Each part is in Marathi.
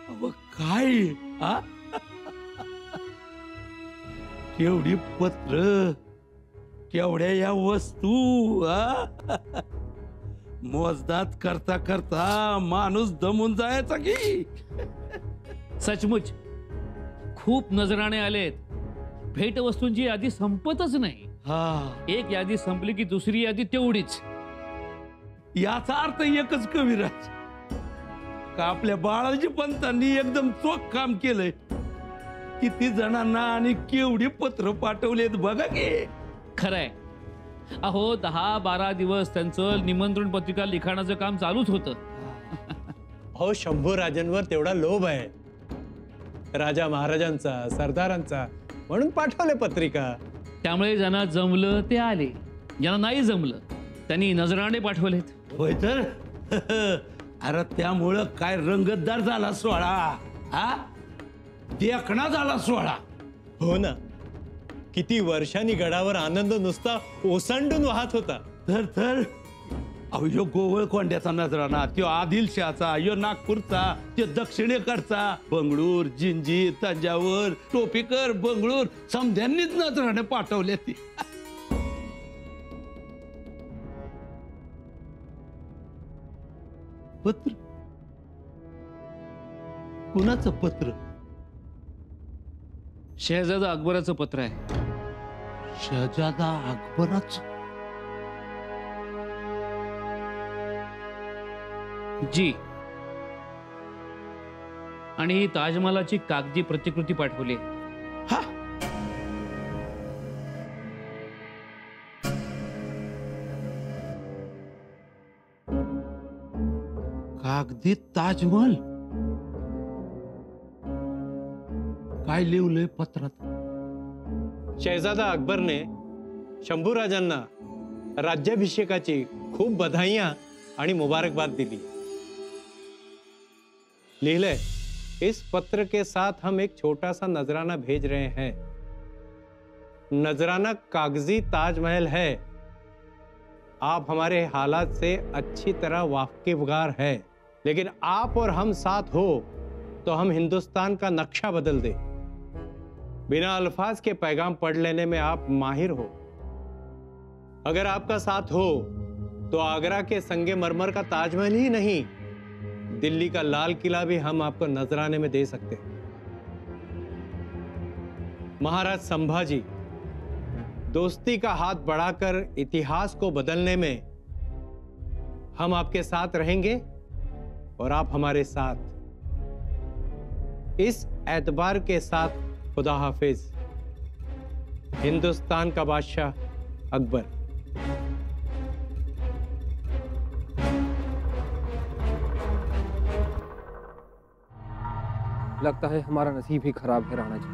अहो काय हा केवढी पत्र केवढ्या या वस्तू हा मोजदात करता करता माणूस दमून जायचा की सचमुच खूप नजराणे आलेत. भेटवस्तूंची यादी संपतच नाही. हा एक यादी संपली की दुसरी यादी तेवढीच. याचा अर्थ एकच कविराज का आपल्या बाळाजी पंतांनी एकदम चोख काम केलंय. किती जणांना आणि केवढी पत्र पाठवलेत बघा की. खरंय. अहो 10-12 दिवस त्यांचं निमंत्रण पत्रिका लिखाणाचं काम चालूच होतं. अहो शंभू राजांवर तेवढा लोभ आहे राजा महाराजांचा सरदारांचा म्हणून पाठवले पत्रिका. त्यामुळे ज्यांना जमलं ते आले, ज्यांना नाही जमलं त्यांनी नजराणे पाठवलेत. होय तर अरे त्यामुळं काय रंगतदार झाला सोहळा हा देखणा झाला सोहळा. हो ना, किती वर्षांनी गडावर आनंद नुसता ओसंडून वाहत होता. तर अहो यो गोवळ कोंड्याचा नजराना, त्यो आदिलशाचा, यो नागपूरचा, त्यो दक्षिणेकडचा, बंगळूर, जिंजी, तंजावर, टोपीकर, बंगळूर समध्यांनीच नजराने पाठवले ती. पत्र कुणाचं पत्र? शहजादा अकबराचं पत्र आहे. शहजादा अकबराचं? जी. आणि ही ताजमहालाची कागदी प्रतिकृती पाठवली. हा कागदी ताजमहल? काय लिहिलंय पत्रात? शहजादा अकबरने शंभू राजांना राज्याभिषेकाची खूप बधाइयां आणि मुबारकबाद दिली. लिहिले, इस पत्र के साथ हम एक छोटा सा नजराना भेज रहे हैं. नजराना कागजी ताजमहल है. आप हमारे हालात से अच्छी तरह वाकिफगार है, लेकिन आप और हम साथ हो तो हम हिंदुस्तान का नक्शा बदल दे. बिना अल्फाज के पैगाम पढ़ लेने में आप माहिर हो. अगर आपका साथ हो तो आगरा के संगे मरमर का ताजमहल ही नहीं, दिल्ली का लाल किला भी हम आपको नजराने में दे सकते हैं. महाराज संभाजी, दोस्ती का हाथ बढ़ाकर इतिहास को बदलने में हम आपके साथ रहेंगे और आप हमारे साथ. इस एतबार के साथ खुदा हाफिज. हिंदुस्तान का बादशाह अकबर. लगता है हमारा नसीब ही खराब है राणा जी.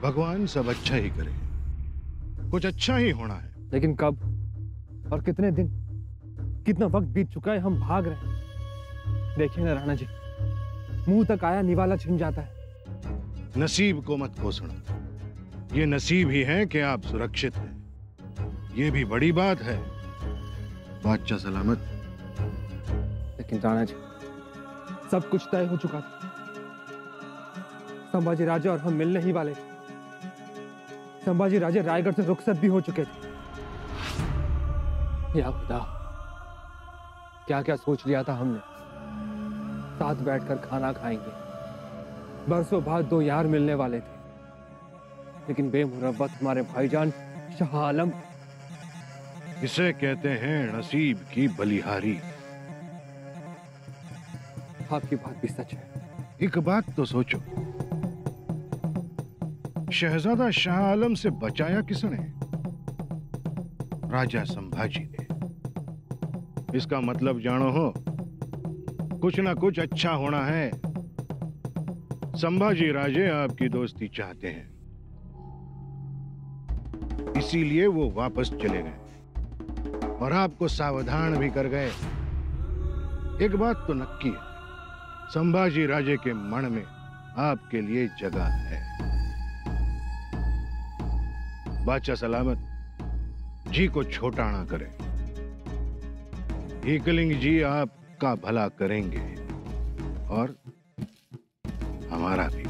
भगवान सब अच्छा ही करे, कुछ अच्छा ही होना है. लेकिन कब और कितने दिन, कितना वक्त बीत चुका है, हम भाग रहे हैं. देखिए ना राणा जी, मुंह तक आया निवाला छिन जाता है. नसीब को मत कोसना. ये नसीब ही है कि आप सुरक्षित हैं. ये भी बड़ी बात है. बादशाह सलामत. लेकिन राणा जी, सब कुछ तय हो चुका था. संभाजी राजे और हम मिलने ही वाले थे. संभाजी राजे रायगढ़ से रुखसत भी हो चुके थे. या खुदा, क्या क्या सोच लिया था हमने. साथ बैठकर खाना खाएंगे, बरसों बाद दो यार मिलने वाले थे. लेकिन बेमुरव्वत हमारे भाईजान शाह आलम. इसे कहते हैं नसीब की बलिहारी. आपकी बात भी सच है. एक बात तो सोचो, शहजादा शाह आलम से बचाया किसने? राजा संभाजी ने. इसका मतलब जानो हो, कुछ ना कुछ अच्छा होना है. संभाजी राजे आपकी दोस्ती चाहते हैं, इसीलिए वो वापस चले गए और आपको सावधान भी कर गए. एक बात तो नक्की है, संभाजी राजे के मन में आपके लिए जगह है. बादशाह सलामत, जी को छोटा ना करें. एकलिंग जी आप सबका भला करेंगे और हमारा भी।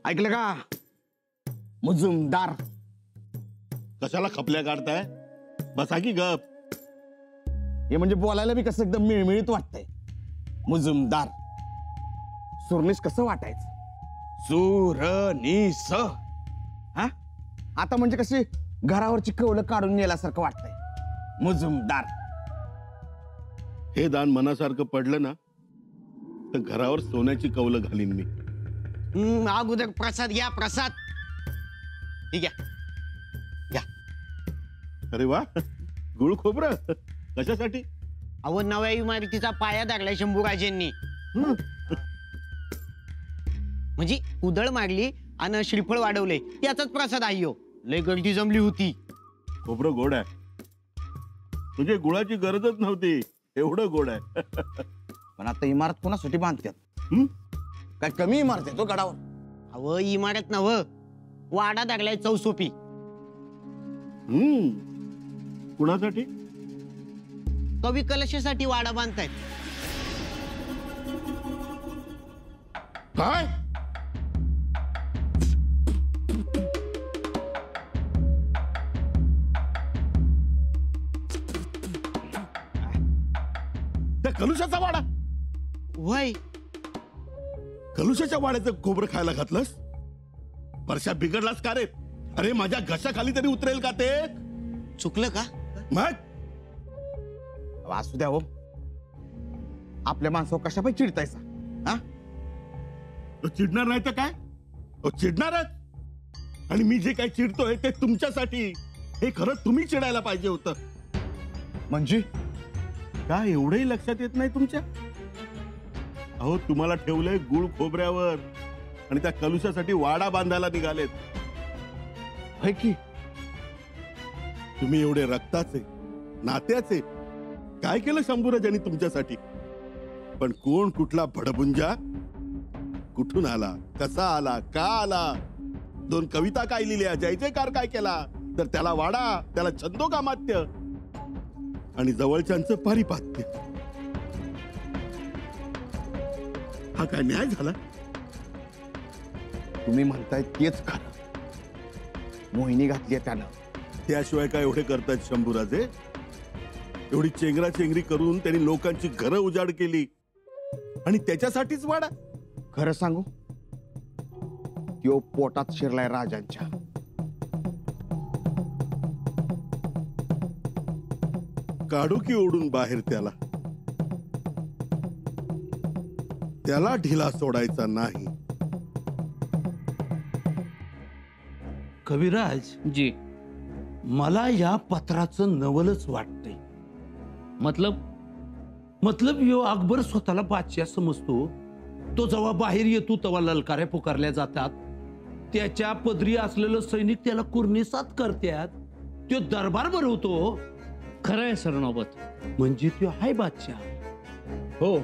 ऐकलं का मुजुमदार? कशाला खपल्या काढताय? बसा की गप. हे म्हणजे बोलायला बी कसं एकदम मिळमिळीत वाटतंय. मुजुमदार सुरनीस कसं वाटायचं? सुरनीस हा आता म्हणजे कशी घरावरची कवलं काढून नेल्यासारखं वाटतंय. मुजुमदार हे दान मनासारखं पडलं ना तर घरावर सोन्याची कौलं घालीन मी. अगोदर प्रसाद घ्या, प्रसाद. ठीक आहे घ्या. अरे वा, गुळ खोबरं कशासाठी? अहो नव्या इमारतीचा पाया दागलाय शंभूराजेंनी. म्हणजे उधळ मारली आणि श्रीफळ वाढवले याचाच प्रसाद आहे हो. लय गर्दी जमली होती. खोबरं गोड आहे म्हणजे गुळाची गरजच नव्हती, एवढं गोड आहे. पण आता इमारत कोणासाठी बांधतात? काय कमी इमारत आहे तो गडावर? अहो इमारत नव वाडा दागलाय चौसोपी. कुणासाठी? कवी कलशासाठी वाडा बांधतायत. काय? त्या कलुशाचा वाडा? वय कलुशाच्या वाड्याचं खोबरं खायला घातलंस? परशा बिघडलास का रे? अरे माझ्या घशाखाली तरी उतरेल का ते? चुकलं का? मग असू द्या हो. आपल्या माणसावर कशा पाहिजे चिडतायचा? हा तो चिडणार नाही तर काय? तो चिडणारच. आणि मी जे काही चिडतोय ते तुमच्यासाठी. हे खरं तुम्ही चिडायला पाहिजे होतं. म्हणजे काय एवढंही लक्षात येत नाही तुमच्या? अहो तुम्हाला ठेवलंय गुळ खोबऱ्यावर आणि त्या कलुशासाठी वाडा बांधायला निघालेत. है की तुम्ही एवढे रक्ताचे नात्याचे काय केलं शंभूराजांनी तुमच्यासाठी? पण कोण कुठला भडबुंजा कुठून आला, कसा आला, का आला, 2 कविता काय लिहिल्या, जय जयकार काय केला, तर त्याला वाडा, त्याला छंदोगामात्य आणि जवळच्यांचं पारिपात्य. हा काय न्याय झाला? तुम्ही म्हणताय तेच खरं. मोहिनी घातली त्यानं. त्याशिवाय काय एवढे करतायत शंभूराजे? एवढी चेंगरा चेंगरी करून त्यांनी लोकांची घरं उजाड केली आणि त्याच्यासाठीच वाडा? खरं सांगू त्यो पोटात शिरलाय राजांच्या. काढू की ओढून बाहेर त्याला? त्याला ढिला सोडायचा नाही. कविराज, जी. मला या पत्राचं नवलच वाटतंय. मतलब यो अकबर स्वतःला बादशाह समजतो. तो जेव्हा बाहेर येतो तेव्हा ललकाऱ्या पुकारल्या जातात. त्याच्या पदरी असलेलं सैनिक त्याला कुर्निसात करतात. तो दरबार भरवतो. खरं आहे सरनौबत. म्हणजे तो हाय बादशाह. हो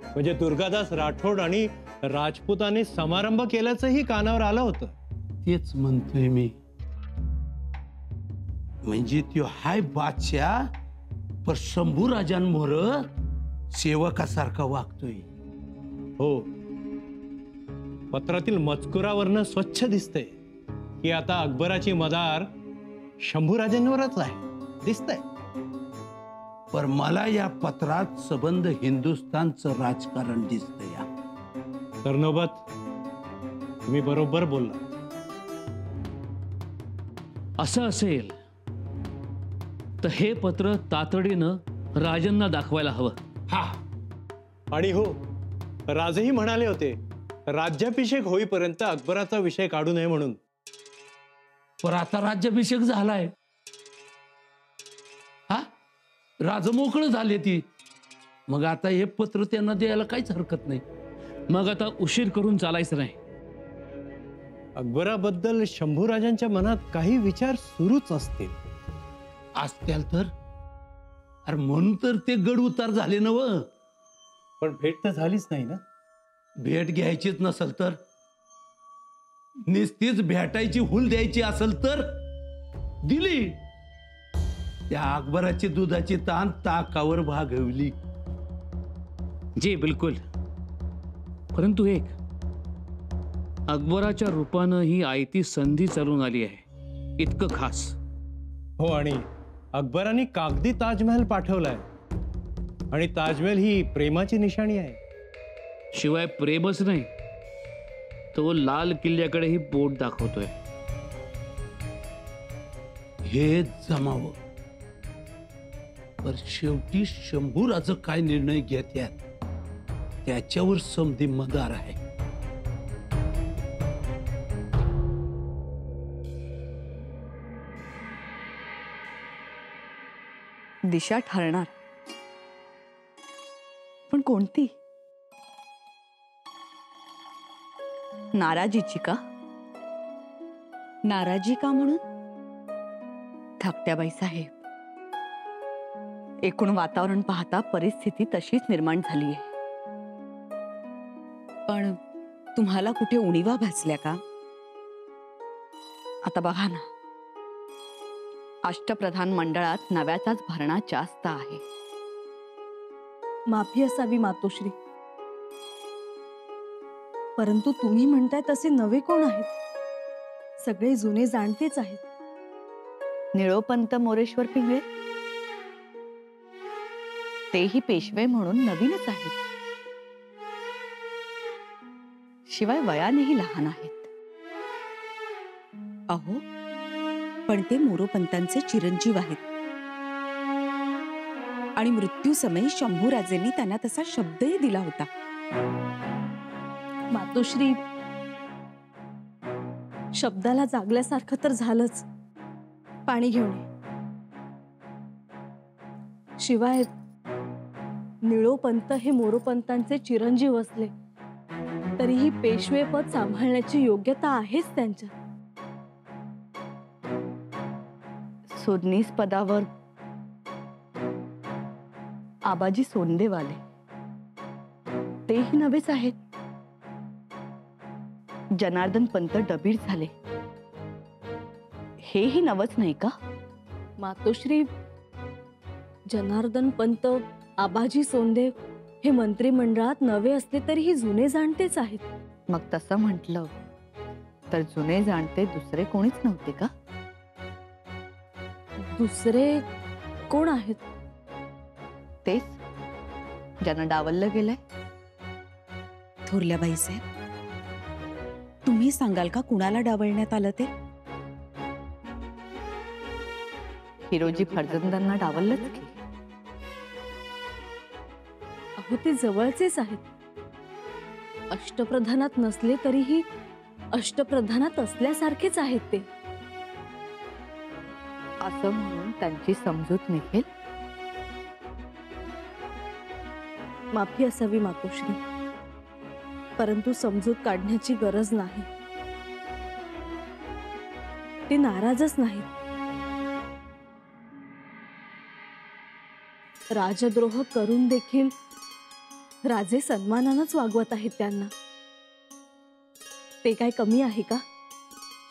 म्हणजे दुर्गादास राठोड आणि राजपुतांनी समारंभ केल्याचंही कानावर आलं होतं. तेच म्हणतोय मी. म्हणजे तो हाय बादशाह पण शंभू राजांमोर सेवकासारखा वागतोय. हो पत्रातील मजकुरावरनं स्वच्छ दिसतंय की आता अकबराची मदार शंभूराजांवरच आहे. दिसतंय. पर मला या पत्रात संबंध हिंदुस्थानचं राजकारण दिसतंय. सरनोबत तुम्ही बरोबर बोलला. असं असेल तर हे पत्र तातडीनं राजांना दाखवायला हवं. हा, आणि हो राजेही म्हणाले होते राज्याभिषेक होईपर्यंत अकबराचा विषय काढू नये म्हणून. पण आता राज्याभिषेक झालाय. हा, राजमोकळं झाले ती. मग आता हे पत्र त्यांना द्यायला काहीच हरकत नाही. मग आता उशीर करून चालायचं नाही. अकबराबद्दल शंभूराजांच्या मनात काही विचार सुरूच असतील. असत्याल तर अरे म्हणून तर ते गड उतार झाले नव. पण भेट तर झालीच नाही ना. भेट घ्यायचीच नसेल तर निस्तीच भेटायची हुल द्यायची असेल तर दिली. त्या अकबराची दुधाची ताण ताकावर भागवली. जी बिलकुल. परंतु एक, अकबराच्या रूपानं ही आयती संधी चालून आली आहे, इतकं खास. हो, आणि अकबराने कागदी ताजमहल पाठवलाय आणि ताजमहल ही प्रेमाची निशाणी आहे. शिवाय प्रेमच नाही, तो लाल किल्ल्याकडेही बोट दाखवतोय. हे जमावं, पर शेवटी शंभूराचं काय निर्णय घेत्यात त्याच्यावर समधी मदार आहे. दिशा ठरणार, पण कोणती? नाराजीची का? नाराजी का म्हणून? धाकट्याबाई साहेब, एकूण वातावरण पाहता परिस्थिती तशीच निर्माण झाली आहे. पण तुम्हाला कुठे उणीवा भासल्या का? आता बघा ना, अष्टप्रधान मंडळात नव्याचाच भरणा जास्त आहे. माफी असावी मातोश्री, परंतु तुम्ही म्हणताय तसे नवे कोण आहेत? सगळे जुने जाणतेच आहेत. निळोपंत मोरेश्वर पिंगळे, तेही पेशवे म्हणून नवीनच आहेत. शिवाय वयानेही लहान आहेत. अहो, पण ते मोरोपंतांचे चिरंजीव आहेत आणि मृत्यूसमयी शंभूराजेंनी त्यांना तसा शब्दही दिला होता. मातोश्री, शब्दाला जागल्यासारखं तर झालंच. पाणी घेऊन ये. शिवाय निळोपंत हे मोरोपंतांचे चिरंजीव असले तरीही पेशवे पद सांभाळण्याची योग्यता आहेच त्यांच्यात. सोदनीस पदावर आबाजी सोंदेवाले, तेही नवेच आहेत. जनार्दन पंत डबीर झाले, हेही नवच नाही का? मातोश्री, जनार्दन पंत, आबाजी सोंदेव हे मंत्रिमंडळात नवे असले तरीही जुने जाणतेच आहेत. मग तसं म्हटलं तर जुने जाणते दुसरे कोणीच नव्हते का? दुसरे कोण आहेत? तेच ज्यांना डावललं गेलंय. थोरल्या बाईसाहेब, तुम्ही सांगाल का कुणाला डावलण्यात आलं ते? हिरोजी फर्जंदांना डावललंच की. अहो, ते जवळचेच आहेत. अष्टप्रधानात नसले तरीही अष्टप्रधानात असल्यासारखेच आहेत ते. असं म्हणून त्यांची समजूत निघेल. माफी असावी मातोश्री, परंतु समजूत काढण्याची गरज नाही. ते नाराजच नाहीत. राजद्रोह करून देखील राजे सन्मानानंच वागवत आहेत त्यांना. ते काय कमी आहे का?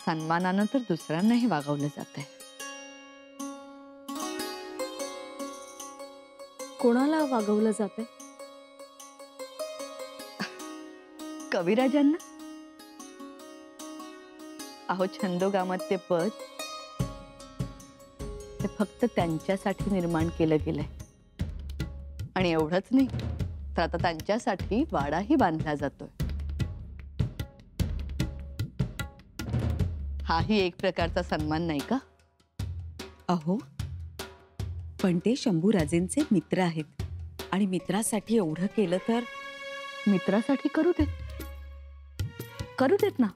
सन्मानानं तर दुसऱ्यांनाही वागवलं जातंय. कोणाला वागवलं जातंय? कविराजांना. अहो, छंदोगामात ते पद ते फक्त त्यांच्यासाठी निर्माण केलं गेलंय. आणि एवढंच नाही, तर आता त्यांच्यासाठी वाडाही बांधला जातोय. हाही एक प्रकारचा सन्मान नाही का? अहो, पण ते शंभूराजेंचे मित्र आहेत आणि मित्रासाठी एवढं केलं तर मित्रासाठी करू देत, करू देत ना.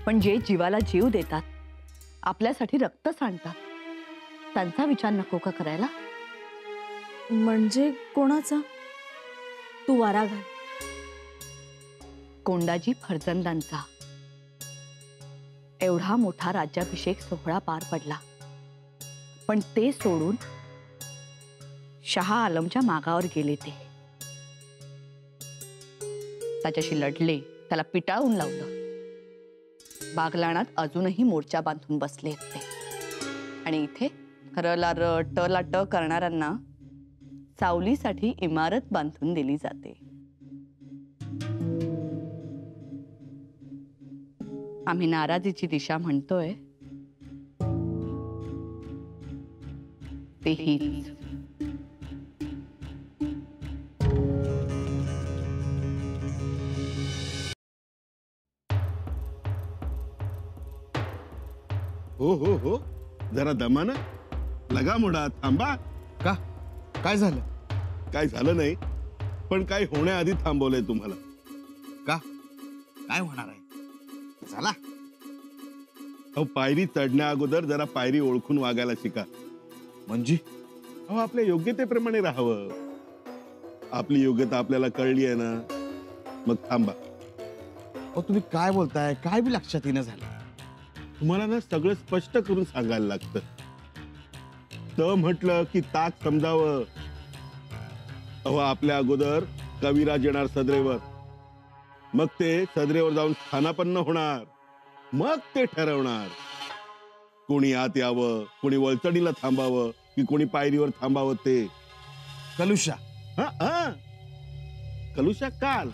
पण जे जीवाला जीव देतात, आपल्यासाठी रक्त सांडतात, त्यांचा विचार नको का करायला? म्हणजे कोणाचा? तू वारा घाल. कोंडाजी फर्जंदांचा. एवढा मोठा राज्याभिषेक सोहळा पार पडला, पण ते सोडून शहा आलमच्या मागावर गेले. ते त्याच्याशी लढले, त्याला पिटाळून लावलं. बागलाणात अजूनही मोर्चा बांधून बसले आहेत ते. आणि इथे रला र ट ला ट करणाऱ्यांना सावलीसाठी इमारत बांधून दिली जाते. आम्ही नाराजीची दिशा म्हणतोय ते हीच. हो हो हो, जरा दमानं लगा मुडा, थांबा. का काय झालं? काय झालं नाही, पण काय होण्याआधी थांबवलंय तुम्हाला. का काय होणार आहे? चला. अहो, पायरी चढण्या अगोदर जरा पायरी ओळखून वागायला शिका. म्हणजे अहो, आपल्या योग्यतेप्रमाणे राहावं. आपली योग्यता आपल्याला कळली आहे ना, मग थांबा. अहो, तुम्ही काय बोलताय? काय बी लक्षात येणं झालं. तुम्हाला ना सगळं स्पष्ट करून सांगायला लागतं. त म्हटलं की ताक समजावं. अहो, आपल्या अगोदर कविराज येणार सदरेवर, मग ते सदरेवर जाऊन स्थानापन्न होणार, मग ते ठरवणार कोणी आत यावं, कोणी वळचडीला थांबावं की कोणी पायरीवर थांबावं. ते कलुषा. हा, कलुषा काल.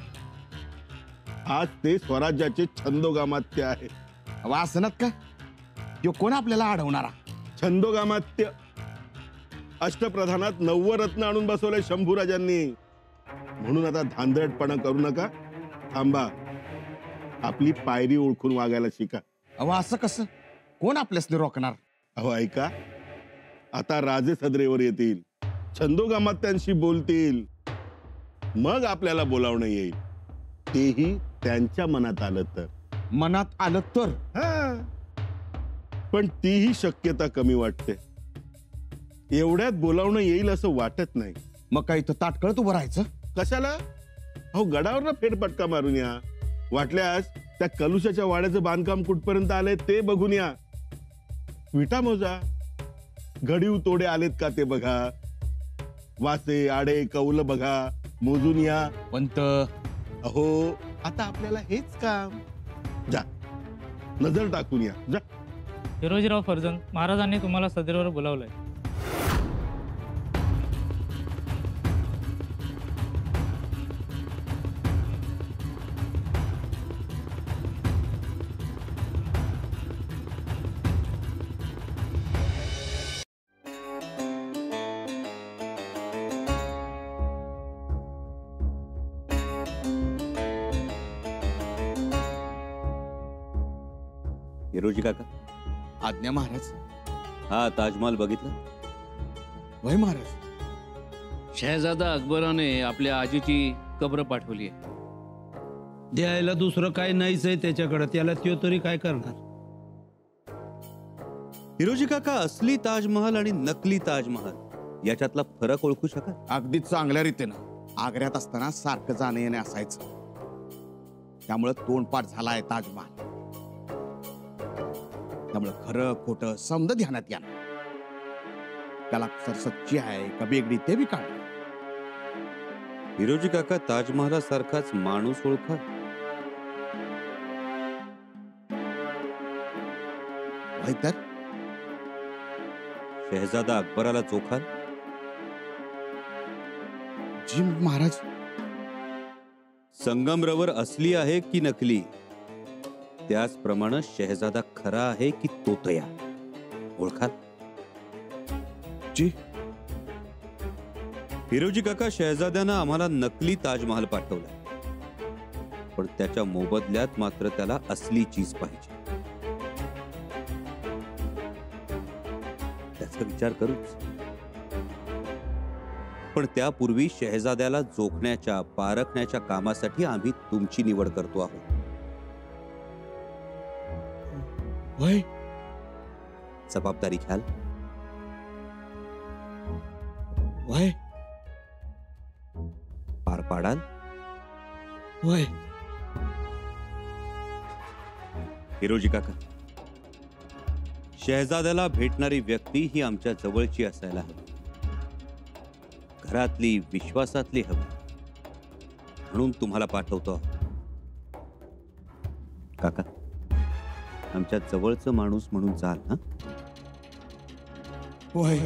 आज ते स्वराज्याचे छंदोगामात्य आहे. वासनात का यो कोण आपल्याला अडवणारा? छंदोगामात्य. अष्टप्रधानात 9 रत्न आणून बसवले शंभूराजांनी. म्हणून आता धांदळटपणा करू नका, थांबा. आपली पायरी ओळखून वागायला शिका. अहो, असं कसं? कोण आपल्यासने रोखणार? अहो, ऐका, आता राजे सदरेवर येतील, छंदोगामात्यांशी बोलतील, मग आपल्याला बोलावणं येईल. तेही त्यांच्या मनात आलं तर. मनात आलं तर? पण तीही शक्यता कमी वाटते. एवढ्यात बोलावणं येईल असं वाटत नाही. मग काही तर ताटकळत उभं राहायचं? कशाला? अहो, गडावर ना फेरफटका मारून या. वाटल्यास त्या कलुशाच्या वाड्याचं बांधकाम कुठपर्यंत आलंय ते बघून या. विटा मोजा, घडीव तोडे आलेत का ते बघा. वासे आडे कौल बघा, मोजून या. पंत, अहो, आता आपल्याला हेच काम. जा, नजर टाकून या. जा. हिरोजीराव फर्जंद, महाराजांनी तुम्हाला सदरेवर बोलावलंय. हिरोजी काका. आज्ञा महाराज. हा ताजमहाल बघितला? वय महाराज. शहजादा अकबराने आपल्या आजीची कब्र पाठवली आहे. द्यायला दुसरं काय नाहीच आहे त्याच्याकडे, त्याला त्यो तरी काय करणार? हिरोजी काका, असली ताजमहाल आणि नकली ताजमहाल याच्यातला फरक ओळखू शकाल? अगदी चांगल्या रीतीनं. आग्र्यात असताना सारखं जाणं येणे असायचं, त्यामुळं तोंडपाठ झालाय ताजमहाल. त्यामुळे खरं खोटं समज ध्यानात या. त्याला सच्ची आहे का बेगडी ते बी काढ. हिरोजी काका, ताजमहालासारखाच माणूस ओळखा. तर शहजादा अकबराला चोखाल? जी महाराज. संगमरवर असली आहे की नकली, त्याचप्रमाणे शहजादा खरा आहे की तोतया ओळखाल? जी. हिरोजी काका, शहजाद्यानं आम्हाला नकली ताजमहाल पाठवला, पण त्याच्या मोबदल्यात मात्र त्याला असली चीज पाहिजे. त्याचा विचार करूच. पण त्यापूर्वी शहजाद्याला जोखण्याच्या पारखण्याच्या कामासाठी आम्ही तुमची निवड करतो आहोत. वय जबाबदारी घ्याल? वय पार पाडाल? वय. हिरोजी काका, शहजाद्याला भेटणारी व्यक्ती ही आमच्या जवळची असायला हवी, घरातली, विश्वासातली हवी. म्हणून तुम्हाला पाठवतो. काका, आमच्या जवळचं माणूस म्हणून चाल. हा होय